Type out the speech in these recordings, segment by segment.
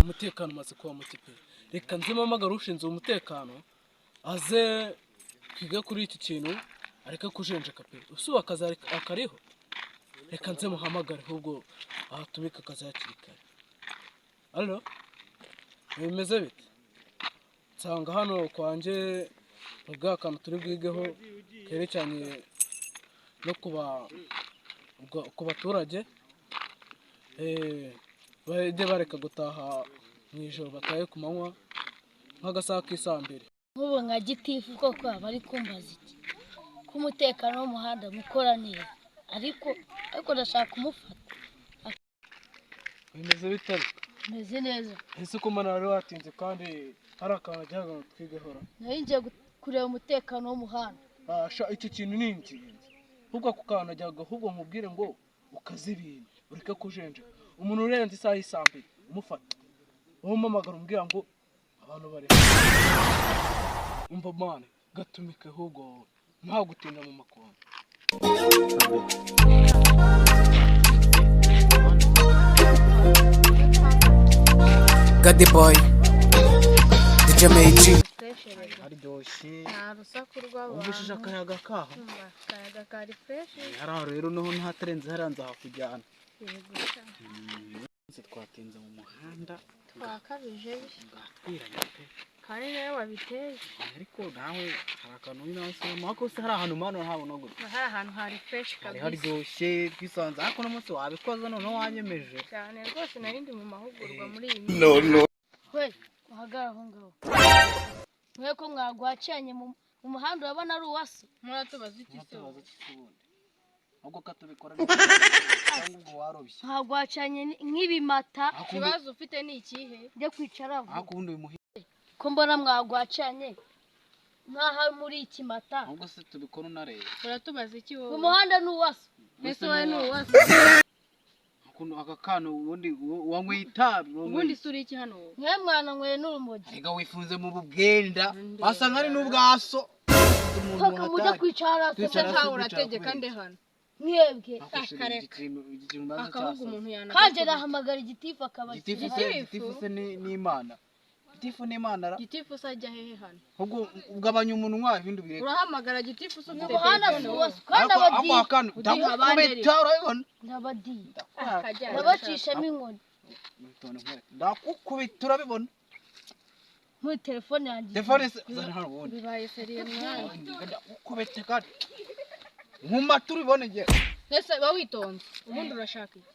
umutekano umaze kuba muke pe. Reka nzimamagara ushinzwe umutekano aze kwiga kuri iki kintu areke kujenjeka pe. Usuba akazi akariho, reka nze muhamagare ahubwo ahatumika akazi hakiri kare. Allo, bimeze bite? Nsanga hano kwanje ubwa kantu turi bwigeho kerecyanye no ku baturage bajye bareka gutaha mu ijoro bataye ku manywa nk'agasaha k'isambere. Nk'ubu nka gitifu koko bari kumbaza iki ko umutekano w'umuhanda mukora neza, ariko ndashaka kumufata. Bimeze bitari? Meze neza. Ese ko mana wari watinze kandi hari akantu ajyaga twigehora? Nari ngiye kureba umutekano w'umuhanda. Iki kintu ni ingenzi. Ahubwo ako kantu ajyaga ahubwo nkubwire ngo ukaze ibintu ureke kujenja. Umuntu urenze isaha y'isambere umufata, wowe umamagara umbwira ngo abantu bari umva mane gatumike ahubwo nta gutinda mu makongo. Gadi boy DJ Meiji aryoshye nta rusaku rw'abantu. ubishije akayaga kaho akayaga kari fresh. hariya rero noho ntaterenze haranze hakujyana. Yego Nse twatinze mu muhanda twakabije ngatwiranye pe kandi nawe wabiteye. ariko nawe hari akantu winasoma ako se hari ahantu mano ntabona gute Hari ahantu hari fresh hari kabisa. haryoshye twisanze ariko n'umunsi wabikoze noneho wanyemeje Cyane rwose narindi mu mahugurwa muri iyi No we uhagara aho ngaho. Mwe ko mwagwacanye mu muhanda urabona ari uwase. Muratubaza iki se? ahubwo katubikora cyangwa ubwo warobye Mwagwacanye nk'ibimata. Ikibazo ufite ni ikihe? Njye kwicara aho. ariko ubundi uyu muhira Ko mbona mwagwacanye nkaho muri ikimata. ahubwo se tubikora unareba Uratubaza iki wowe? Umuhanda ni uwase. Ese wowe ni uwase? aka kantu ubundi wanyweye itabi Ubundi suri iki hano wowe? Mwe mwana nkwe n'urumogi. Ega wifunze mu bubwenda wasanga ari n'ubwaso Paka mujya kwicara Kwicara se se Ntawe urategeka nde hano? mwebwe. Akavuga umuntu yana. Kanje nahamagara igitifu gitifu akabakira. se ni imana gitifu ni imana ra Gitifu sajya hehe hano? ahubwo ugabanya umunwa ibindi bireka Urahamagara gitifu se ufite Umuhanda ni telefone? uwase kandi abadi. ako akantu ndakubita urabibona Ndabadi. Akajyana. Ndabacishamo inkoni. ndakukubita urabibona Muri telefone yanjye. telefone se zana hano ubundi Bibaye seriye mwana. ndakukubita kandi nkuma turibone nge Ese ba witonze. Ubundi urashaka iki?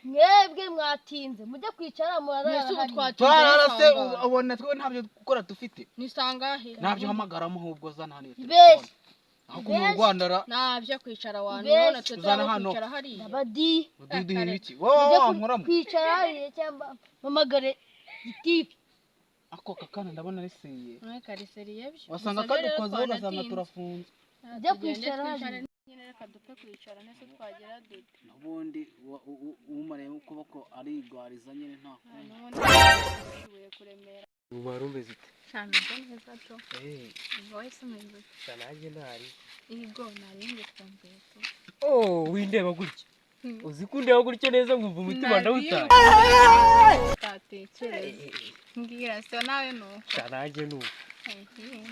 Mwebwe mwatinze mujya kwicara Ese ubu murara. twarara se ubona twe ntabyo gukora dufite Ni sangahe? ntabyo hamagaramo ahubwo zana hano Bese. ahubwo mu Rwanda ra Nabyo kwicara abantu Mbese. none twe Tuzana hano. kwicara hariya. Ndabadi. ududuhe iki wowe Mujya wankoramo kwicara hariya cyangwa mpamagare gitifu. ako kakana ndabona riseye Mwe kari seriye byo. wasanga kadukozeho ugasanga turafunze Mujya kwicara hariya. Nyine reka dupfe kwicara nese twagera dute. ubundi umareye ukuboko arigwariza nyine nta kundi Nubundi ushoboye kuremera. Ubarumbe zite? Cyane neza cyo. Wowe se mwiza. Nanjye ntari. Igo naringe twambete. Windeba gutya. Uzi kundeba gutya neza nkumva umutima ndawutaye. Tatekereza. Ngira se nawe no. Nanjye nuko.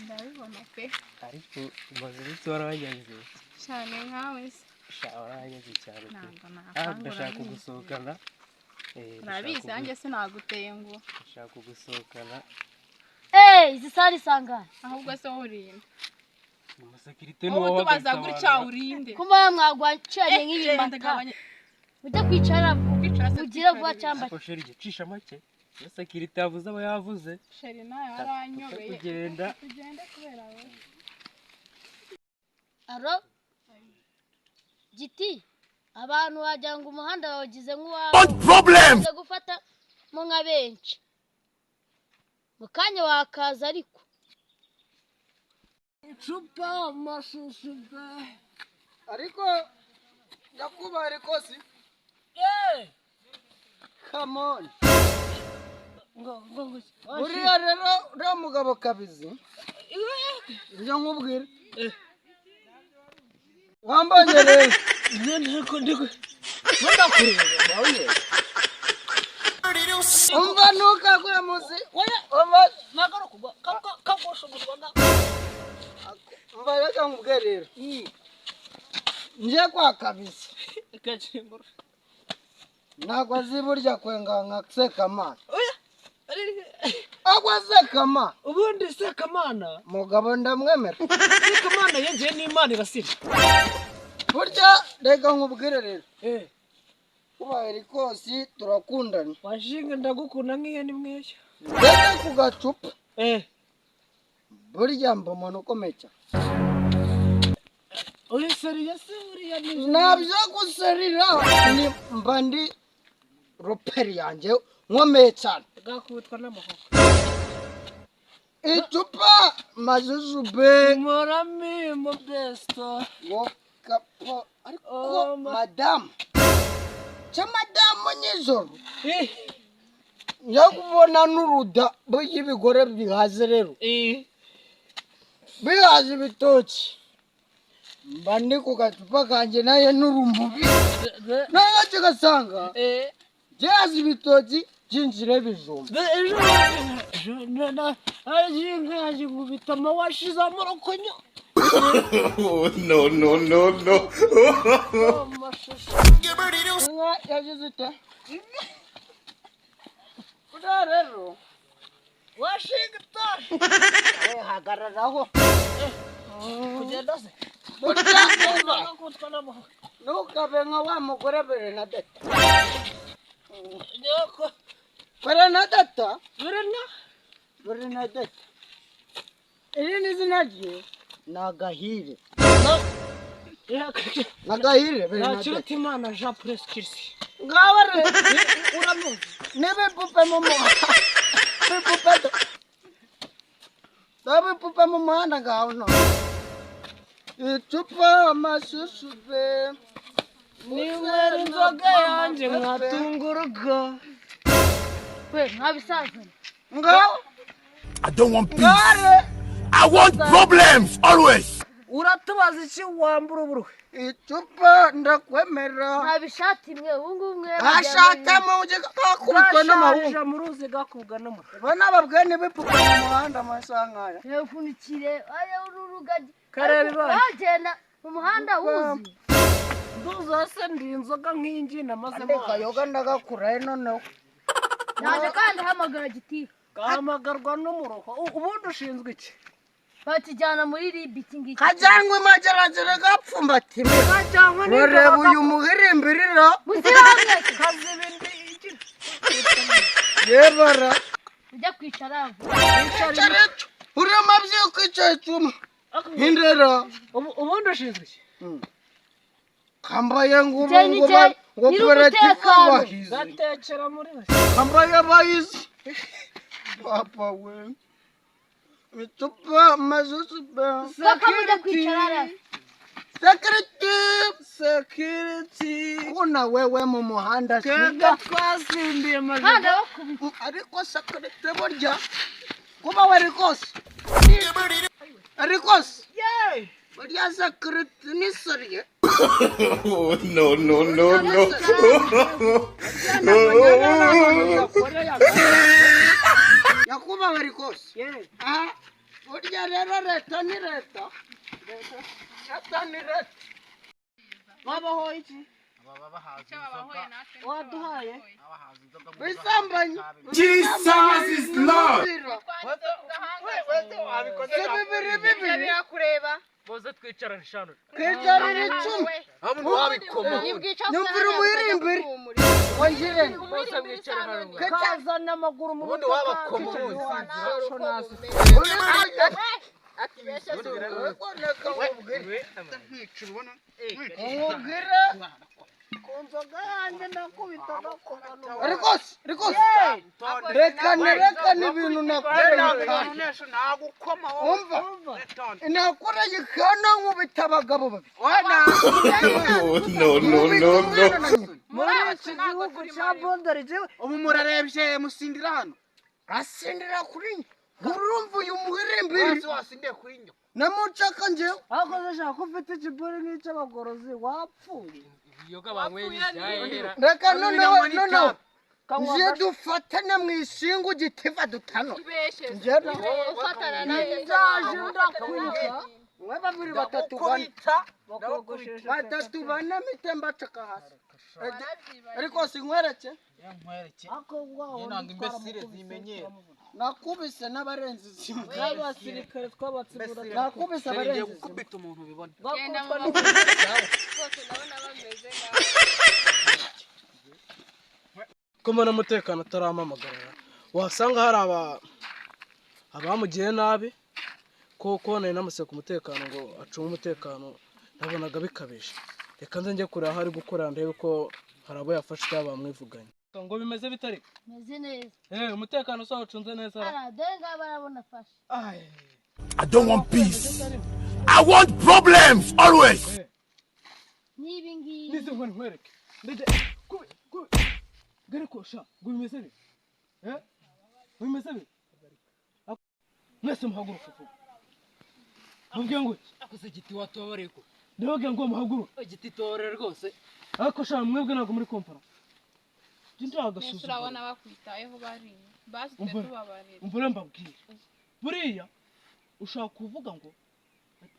Ndabibona pe. Ariko umaze iminsi waranyanze. Cyane nkawe se. Waranyanze cyane pe. Ntabwo nakangura. Ndashaka gusohokana. Urabizi nanjye sinaguteye ngo. Ndashaka gusohokana. Izi sari sangana. Ahubwo se worinda. Umusekirite Wowe n'uwo tubaza gutya urinde. Kuma mwagwacanye nk'ibimata. Mujya kwicara ugira vuba cyamba. Kosheri gicisha make. Umusekirite yavuze aba yavuze. Sheri nawe aranyobeye. Kugenda. Tugende kubera wowe. Aro? Giti. Abantu wagira ngo umuhanda wagize nk'uwawe. What problem? Uze gufata mo nka benshi. Mukanya wakaza ariko. Icupa amashusho ariko yakubare kosi come on uriya rero uriya mugabo kabizi ibyo nkubwira wambanye rero iyo nteko ndiko ndakureba umva ntukagwe muzi oya umva nagara kugwa kagosho gusonga umva reka nkubwerera nje kwa kabisa Ikachingura. ntabwo azi burya kwenga nka Sekamana agwa Sekamana Ubundi Sekamana mugabo ndamwemera Sekamana yegeye n'Imana irasira. burya reka nkubwire rero kuba Erikosi turakundana Washinga ndagukunda nk'iyeni mweshya. reka ku gacupa burya mba umuntu ukomeye cyane Uri seriye se uriya ni nabyo guserira ni mba ndi roperi yanjye nkomeye cyane gakubitwa n'amahoko. icupa majujube Morami modesto. ngo kapo ariko madamu cy'amadamu nyijoro njya kubona n'uruda y'ibigore bihaze rero bihaze ibitoki mba ndi ku gacupa kanjye nayo n'urumbubi nayo kigasanga byazi ibitoki byinjire bijumba ajinga ajingubita amawashize amorokonyo. No. inka yagize ite buriya rero Washington. hagararaho Kugenda se. burya umva Gakubitwa n'amahoko. ntukabe nka wa mugore Berenadeta Nyoko. Berenadeta Birena. Berenadeta iri ni izina rye ni Agahire ni Agahire Berenadeta Nakiruta Imana Jean Prince Kirsi. ngaho rero Uramuzi. n'ibipupe mu muhanda n'ibipupe mu muhanda ngaho no icupa amashushuve Ninywera inzoga yanjye nkatunguruka. we mwabisazana ngaho I don't want peace. ngare I want problems always. Uratubaza iki wambura uburuhe? icupa ndakwemera mwabishati imwe ubungubu mwe ashakamo ujye kakubitwa n'amahungu Gashaje mu ruzi gakubwa n'amahungu. bona babwiye n'ibipupe mu muhanda amasaha nkaya ntifunikire aya urugagi Kareba ibara. bagenda mu muhanda wuzi Nduza se ndi inzoga nk'ingi namaze ande kayoga ndagakurahe noneho naje kandi hamagara giti gahamagarwa n'umuroho. Ubundi ushinzwe iki? batijyana muri ribi iki ngiki kajyanwe mageragere gapfumbatire Kajyanwe bareba uyu muhirimbirira muziramwe kazi ibindi igira. yebara ujya kwicara aho icareco uriya mabyi kwicaye cuma hindera Ubundi ushinzwe iki? kambaye ngubu Jeni, ngo Jeni, operatifu nyir'umutekano. bahize Gatekera muri we. kambaye bahize papa we icupa amashushuve saka mujya kwicara security kuna wewe mu muhanda Kega siga twasimbiye maze. kandi bakubita ariko security burya kuba wari kose arikose burya security ni seriye No. yakuba wari kose aha burya rero leta ni leta ni leta Wabaho iki? waduhaye bisambanye Jesus is Lord. bibiri birakureba Boze twicarane shano. kwicarira icumi nyumvira umuhirimbiri wangirene Bose mwicare hano. Kazana amaguru mu ubundi wabakoma umubwire ku nzoga yanjye ndakubita rikose rekane ibintu nakoreye umva nakoreye kana nkubita abagabo babiri No. muri iki gihugu cya Bondari jewe ubu murarebye musindira hano asindira kuri njye urumva uyu muhirimbiri wese wasindiye kuri njye namucaka njyewe akoze shaka ufite ikiburi nk'icy'abagorozi wapfuye. reka noneho nje dufatane mu ishingu gitiva dutano Tubeshe. njye ufatana nanjye ndaje ndakwiruka mwe babiri batatu bane batatu bane mite mbacaka hasi ariko sinkwereke yankwereke ako wawo nanga imbesire zimenyera nakubise n'abarenzi zimwe n'abasirikare twabatsibura nakubise ngiye abarenzi zimwe gukubita umuntu bibona Genda mu bose ndabona bameze nabi ko mbona umutekano ataramamagarira wasanga hari abamugiye nabi ko nari namuseka umutekano ngo acunge umutekano nabonaga bikabije reka nze njye kureba aho ari gukorera ndebe ko hari abo yafashe cyangwa bamwivuganye ngo bimeze bitari meze neza umutekano usa wacunze neza dore ngaba barabona afashe I don't want peace. I want problems always. n'ibi ngibi nize ngo nkwereke ndege gare ko sha ngo bimeze bite bimeze bite mwese muhaguruka vuba mubwiye ngo akoze igiti watoboreye ko ndababwiye ngo muhaguruka igiti torere rwose ariko sha mwebwe ntabwo muri kompara njye Mbese urabona bakwitayeho bari basi twe tubabarira. umvure mbabwire buriya ushaka kuvuga ngo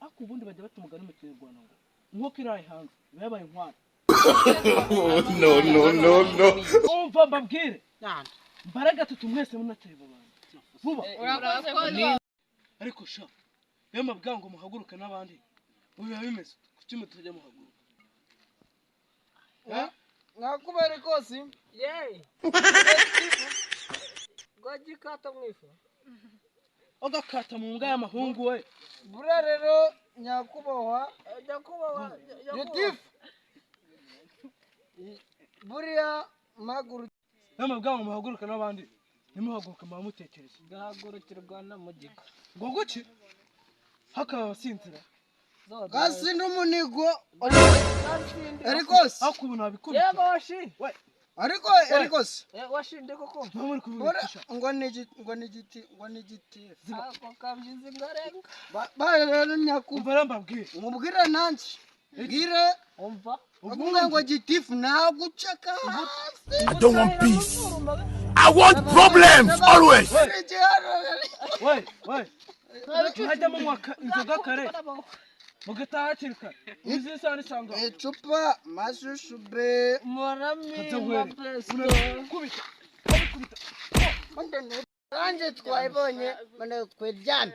ariko ubundi bajya batumugana mu kinyarwanda ngo nk'uko iraye hanze yabaye inkwano No. umva mbabwire mbaraga tutu mwese munateba abantu vuba Urakoze ko ariko sha iyo mabwira ngo muhaguruke n'abandi biba bimeze kuki mutajya muhaguruka nakubere kosi gwagikata mwifu agakata mu mbwa y'amahungu we buriya rero nyakubahwa gitifu buriya maguru iyo mabwira ngo muhaguruke n'abandi nimuhaguruke muba mutekereza gahagurukirwa na mugika ngo guki hakaba abasinzira gasi n'umunigo ariko se ariko ubu nabikubita ariko se washinde koko mpamuri kubigisha ngo ni igiti ako kabyizi ngarenga rero nyakubahwa umva rambabwire umubwire nanjye bwire umva ngo gitifu nagucaka hasi I don't want peace. I want problems always. we mwajya munywaka inzoga kare mugataha hakiri kare izi isaha nisanga icupa mashushu be kubita nanjye twayibonye tweryane